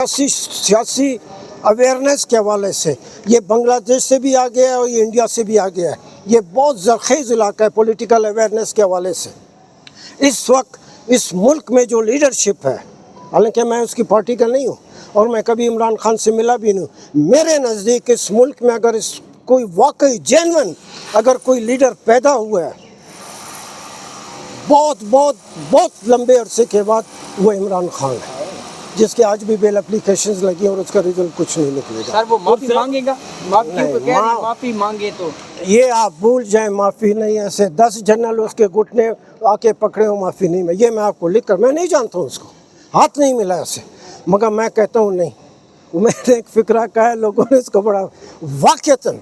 सियासी अवेयरनेस के हवाले से ये बांग्लादेश से भी आ गया है और ये इंडिया से भी आ गया है। ये बहुत ज़रख़ेज़ इलाका है पॉलिटिकल अवेयरनेस के हवाले से। इस वक्त इस मुल्क में जो लीडरशिप है, हालांकि मैं उसकी पार्टी का नहीं हूँ और मैं कभी इमरान खान से मिला भी नहीं, मेरे नज़दीक इस मुल्क में अगर कोई वाकई जेन्युइन अगर कोई लीडर पैदा हुआ है बहुत बहुत बहुत लंबे अरसे के बाद, वो इमरान खान है, जिसके आज भी बेल एप्लीकेशंस लगी और उसका रिजल्ट कुछ नहीं निकलेगा। सर वो माफी मांगेगा? माफी मांगे तो ये आप भूल जाएं, माफ़ी नहीं। ऐसे 10 जनरल उसके घुटने आके पकड़े हो, माफ़ी नहीं। मैं आपको लिख कर, मैं नहीं जानता हूँ उसको, हाथ नहीं मिला ऐसे, मगर मैं कहता हूँ नहीं, मैंने एक फ़िक्रा का है, लोगों ने इसको बड़ा वाक़यतन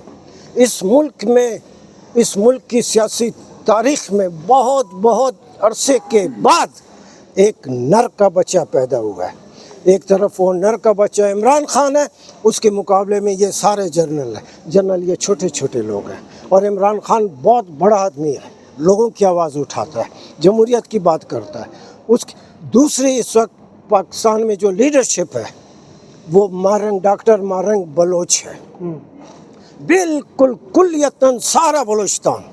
इस मुल्क में, इस मुल्क की सियासी तारीख़ में बहुत बहुत अरसे के बाद एक नर का बच्चा पैदा हुआ है। एक तरफ वो नर का बच्चा इमरान खान है, उसके मुकाबले में ये सारे जनरल ये छोटे छोटे लोग हैं। और इमरान खान बहुत बड़ा आदमी है, लोगों की आवाज़ उठाता है, जमहूरियत की बात करता है। उसकी दूसरी इस वक्त पाकिस्तान में जो लीडरशिप है वो डॉक्टर मारंग बलोच है, बिल्कुल कुल्लियतन सारा बलूचिस्तान,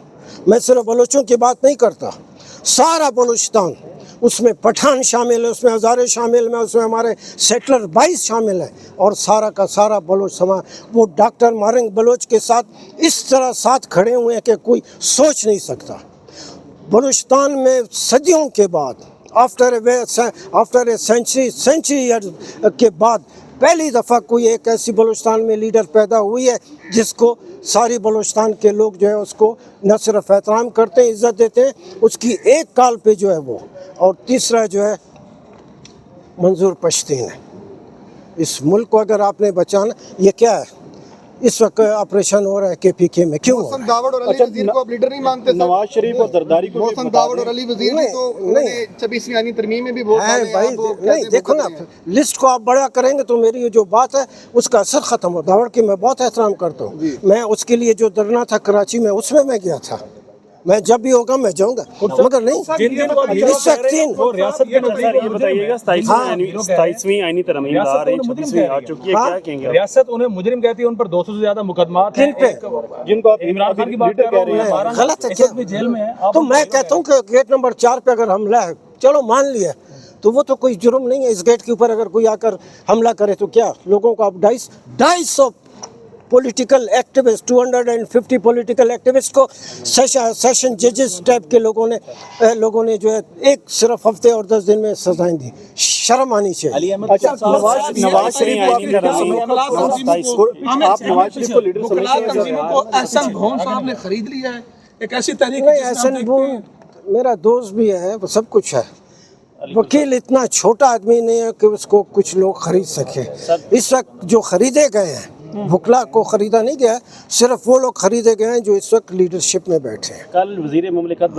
मैं सिर्फ बलोचों की बात नहीं करता, सारा बलूचिस्तान, उसमें पठान शामिल है, उसमें हज़ारे शामिल हैं, उसमें हमारे सेटलर 22 शामिल हैं, और सारा का सारा बलोच समाज वो डॉक्टर मारंग बलोच के साथ इस तरह साथ खड़े हुए हैं कि कोई सोच नहीं सकता। बलूचिस्तान में सदियों के बाद आफ्टर ए सेंचुरी के बाद पहली दफ़ा कोई एक ऐसी बलूचिस्तान में लीडर पैदा हुई है जिसको सारी बलूचिस्तान के लोग जो है उसको न सिर्फ एहतराम करते हैं, इज़्ज़त देते हैं, उसकी एक काल पे जो है वो। और तीसरा जो है मंजूर पश्तीन है। इस मुल्क को अगर आपने बचाना, ये क्या है इस वक्त ऑपरेशन हो रहा है KPK में, क्यों? मोहसिन दावड़ और अली वजीर को आप लीडर नहीं मानते? नवाज शरीफ और जरदारी को मोहसिन दावड़ और अली वजीर भी तो उन्होंने 26वीं आईनी तरमीम में भी वोट डाले भाई, नहीं देखो ना, लिस्ट को आप बड़ा करेंगे तो मेरी ये जो बात है उसका असर ख़त्म हो। दावड़ की मैं बहुत एहतराम करता हूँ, मैं उसके लिए जो धरना था कराची में उसमें मैं गया था, मैं जब भी होगा मैं जाऊंगा, मगर नहीं इस वक्त रियासत के अनुसार ये बताइएगा 27वीं आईनी तरमीम आ रही है, 26वीं आ चुकी है, क्या कहेंगे? रियासत उन्हें मुजरिम कहती है, उन पर 200 से ज्यादा मुकदमात हैं, जिनको आप इमरान खान की बात कर रहे हैं, गलत है क्या? जेल में है। तो मैं कहता हूँ कि गेट नंबर 4 पे अगर हमला है, चलो मान लिया, तो वो तो कोई जुर्म नहीं है। इस गेट के ऊपर अगर कोई आकर हमला करे तो क्या लोगों को आप 250 पॉलिटिकल एक्टिविस्ट, 250 पॉलिटिकल एक्टिविस्ट को सेशन जजेस टाइप के लोगों ने जो है एक सिर्फ हफ्ते और 10 दिन में सजाएं दी, शर्म आनी चाहिए। अच्छा, नवाज शरीफ को लीडर को एहसन भवन साहब ने खरीद लिया है, एक ऐसी तहरीक नहीं, एहसन भवन मेरा दोस्त भी है, वो सब कुछ है। वकील इतना छोटा आदमी नहीं है कि उसको कुछ लोग खरीद सके। इस वक्त जो खरीदे गए हैं, भुखला को खरीदा नहीं गया, सिर्फ वो लोग खरीदे गए हैं जो इस वक्त लीडरशिप में बैठे हैं। कल वज़ीर मुमलिकत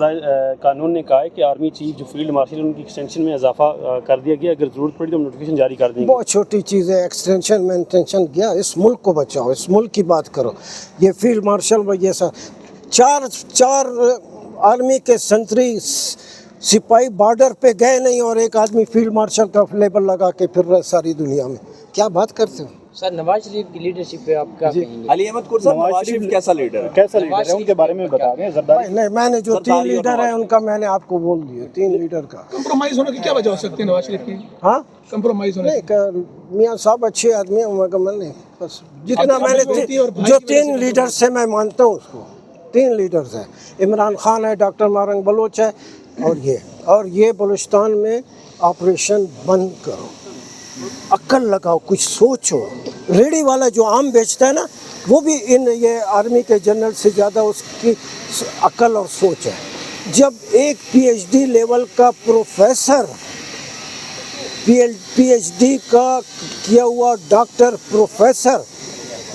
कानून ने कहा है कि आर्मी चीफ जो फील्ड मार्शल उनकी एक्सटेंशन में इजाफा कर दिया गया, अगर ज़रूरत पड़ी तो नोटिफिकेशन जारी कर देंगे। बहुत छोटी चीज़ है, एक्सटेंशन में इंटेंशन गया, इस मुल्क को बचाओ, इस मुल्क की बात करो। ये फील्ड मार्शल ये सब चार आर्मी के संतरी सिपाही बॉर्डर पे गए नहीं और एक आदमी फील्ड मार्शल का लेबल लगा के फिर रहे सारी दुनिया में, क्या बात करते हो? सर नवाज शरीफ की लीडरशिप पे आप क्या कहेंगे? अली अहमद कुर्सा, नवाज शरीफ कैसा लीडर है उनके बारे में बता दें। जरदारी नहीं, मैंने जो 3 लीडर है उनका मैंने आपको बोल दिया, 3 लीडर का। कंप्रोमाइज होने की क्या वजह हो सकती है नवाज शरीफ की? हाँ, कंप्रोमाइज होने नहीं, मियाँ साहब अच्छे आदमी हैं, मगर मैंने बस जितना मैंने जो 3 लीडर से मैं मानता हूँ उसको, 3 लीडर्स हैं, इमरान खान है, डॉक्टर मारंग बलोच है और ये बलूचिस्तान में ऑपरेशन बंद करो, अक्ल लगाओ, कुछ सोचो। रेडी वाला जो आम बेचता है ना, वो भी ये आर्मी के जनरल से ज़्यादा उसकी अक्ल और सोच है। जब एक PhD लेवल का प्रोफेसर, PhD का किया हुआ डॉक्टर प्रोफेसर,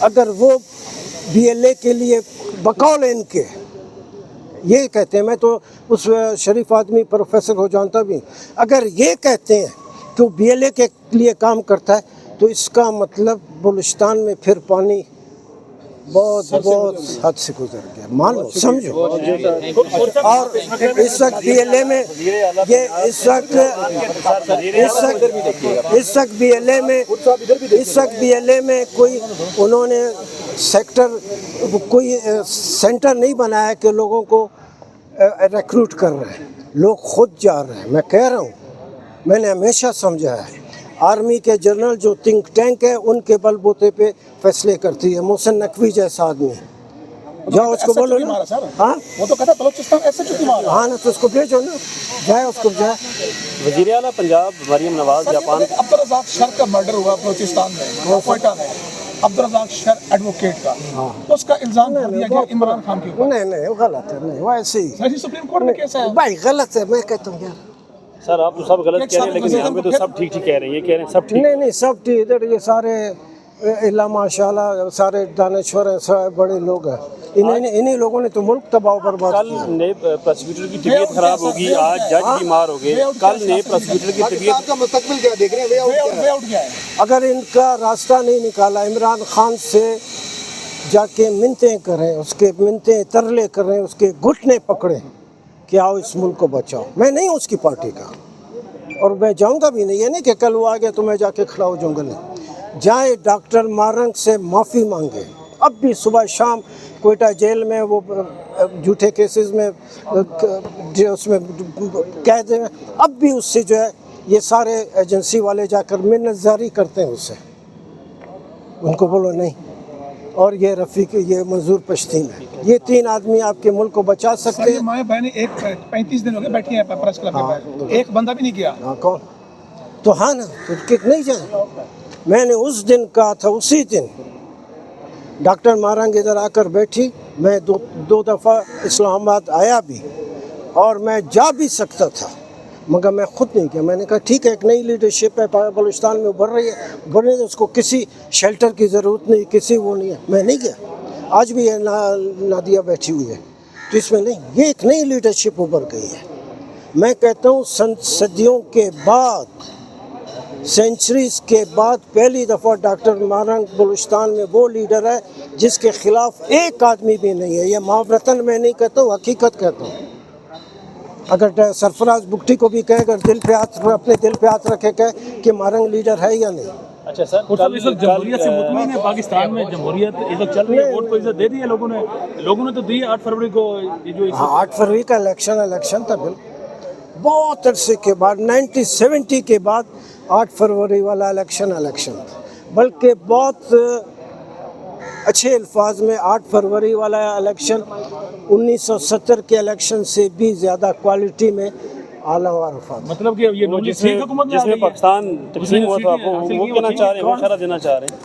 अगर वो BLA के लिए बकौल इनके ये कहते हैं, मैं तो उस शरीफ आदमी प्रोफेसर को जानता भी, अगर ये कहते हैं कि वो BLA के लिए काम करता है तो इसका मतलब बलूचिस्तान में फिर पानी बहुत बहुत हद से गुजर गया, मानो समझो। और इस वक्त BLA में ये इस वक्त BLA में कोई उन्होंने कोई सेंटर नहीं बनाया कि लोगों को रिक्रूट कर रहे हैं, लोग खुद जा रहे हैं। मैं कह रहा हूँ, मैंने हमेशा समझा है आर्मी के जनरल जो थिंक टैंक है उनके बलबूते पे फैसले करती है। मोहसिन नकवी जैसा आदमी, जाओ उसको बोलो ना। हाँ वो तो कहता बलोचिस्तान ऐसे क्यों मारा? हाँ ना, तो उसको भेजो ना, जाए उसको जाए। वज़ीर आला पंजाब मरियम नवाज जापान अब्दुल रज़ाक शर का मर्डर हुआ बलोचिस्तान में, क्वेटा में, अब्दुल रज़ाक शर एडवोकेट का, उसका इल्जाम लगा दिया गया इमरान खान के ऊपर। नहीं वो गलत है, नहीं वो ऐसे ही सही सुप्रीम कोर्ट में केस है। भाई गलत है, मैं कहता हूँ यार। सर आप तो सब गलत कह रहे हैं, लेकिन यहाँ पे तो सब ठीक ठीक कह रहे हैं, ये कह रहे हैं सब ठीक। नहीं सब ठीक, इधर ये सारे इल्ला माशाल्लाह सारे दानश्वर हैं, सारे बड़े लोग हैं। इन्हीं लोगों ने तो मुल्क तबाह बर्बाद कल किया। नए प्रोसिक्यूटर की तबीयत खराब होगी, आज जज बीमार हो गए, कल नए प्रोसिक्यूटर की तबीयत। आपका मुस्तकबिल क्या देख रहे हैं? वे आउट क्या है? अगर इनका रास्ता नहीं निकाला, इमरान खान से जाके मिन्नतें करें, उसके मिन्नतें तरले करें, उसके घुटने पकड़ें कि आओ इस मुल्क को बचाओ। मैं नहीं हूँ उसकी पार्टी का और मैं जाऊँगा भी नहीं। ये नहीं कि कल वो आ गया तो मैं जाके खड़ा हो जाऊँगा, नहीं। जाए डॉक्टर मारंग से माफ़ी मांगे। अब भी सुबह शाम कोयटा जेल में वो झूठे केसेस में जो उसमें कैद है, अब भी उससे जो है ये सारे एजेंसी वाले जाकर मिन्नतजारी करते हैं उससे। उनको बोलो नहीं। और ये रफ़ीक, ये मंजूर पश्तीन है, ये 3 आदमी आपके मुल्क को बचा सकते हैं। माएँ बहनें एक 35 दिन हो गए बैठी हैं प्रेस क्लब के बाहर, एक बंदा भी नहीं किया। हाँ कौन? तो हाँ ना, तो नहीं जाए। मैंने उस दिन कहा था, उसी दिन डॉक्टर मारंग इधर आकर बैठी, मैं दो दफ़ा इस्लामाबाद आया भी और मैं जा भी सकता था, मगर मैं खुद नहीं गया। मैंने कहा ठीक है, एक नई लीडरशिप है बलूचिस्तान में उभर रही है, उभरने से उसको किसी शेल्टर की ज़रूरत नहीं, किसी वो नहीं है। मैं नहीं गया। आज भी ये नादिया बैठी हुई है, तो इसमें नहीं, ये एक नई लीडरशिप उभर गई है। मैं कहता हूँ सदियों के बाद, सेंचुरीज के बाद पहली दफ़ा डॉक्टर मारंग बलूचिस्तान में वो लीडर है जिसके खिलाफ एक आदमी भी नहीं है। ये मुआवरतन मैं नहीं कहता हूँ, हकीकत कहता हूँ। अगर सरफराज बुगटी को भी कहे, अगर अपने दिल पे हाथ रखे कहे कि मारंग लीडर है या नहीं। अच्छा सर, जमहूरियत से मुतमईन है पाकिस्तान में? जमहूरियत इस वक्त चल रही है, वोट को इज्जत दे दी है लोगों ने तो दी है 8 फरवरी को। ये जो हाँ 8 फरवरी का इलेक्शन था, बिल्कुल बहुत अरसे के बाद, 1970 के बाद 8 फरवरी वाला इलेक्शन था। बल्कि बहुत अच्छे अल्फाज में 8 फरवरी वाला इलेक्शन 1970 के इलेक्शन से भी ज़्यादा क्वालिटी में आला वारफात। मतलब कि ये जिसमें पाकिस्तान तकसीम हुआ था, वो कहना चाह रहे हैं, वो इशारा देना चाह रहे हैं।